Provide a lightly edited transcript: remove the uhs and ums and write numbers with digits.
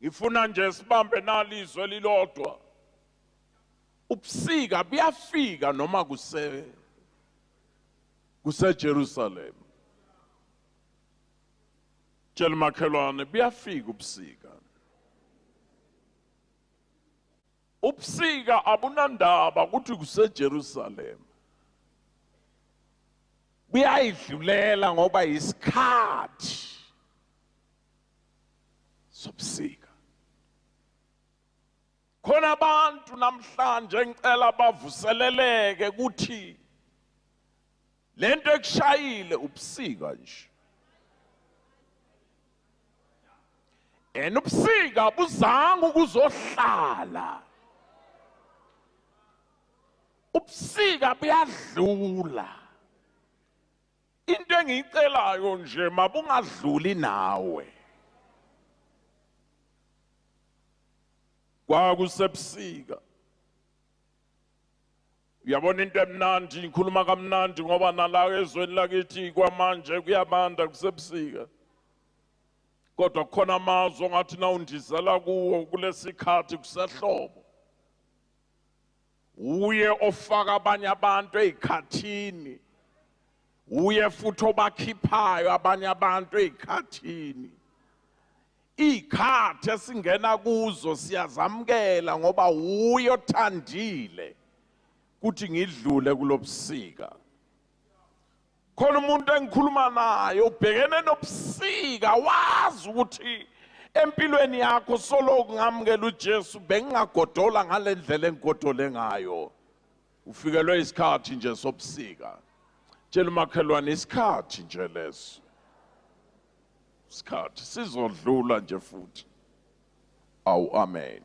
Ngifuna nje sibambe nalizwe lilodwa. Ubusika buyafika noma kuse Jerusalem. Tshela makhelwane buyafika ubusika. Ubusika abunandaba ukuthi kuse Jerusalem. Buyayidlulela ngoba isikhathi sobusika. Khona abantu namhlanje ngicela bavuseleleke ukuthi lento ekushayile ubusika nje. Ubusika buzange ukuzohlala. Ubusika buyadlula. Into engiyicelayo nje mabungadluli nawe. Kwakusebusika. Uyabona into emnandi ngikhuluma kamnandi ngoba nala ezweni lakithi kwamanje kuyabanda kusebusika. Kodwa kukhona amazwi ongathi na undizela kuwo kulesikhathi kusehlobo. Uye ofaka abanye abantu ezikhathini. Uye futhi obakhiphayo abanye abantu ezikhathini. Ikhathi esingena kuzo siyazamkela ngoba uye othandile kuthi ngidlule kulobusika. Khona umuntu engikhuluma naye ubhekene nobusika wazi ukuthi empilweni yakho solo ngamukela uJesu bengingagodola ngalendlela engigodole ngayo. Ufikelwe isikhathi nje sobusika. Tshela umakhelwane isikhathi nje leso. Isikhathi sizodlula nje futhi. Awu amen.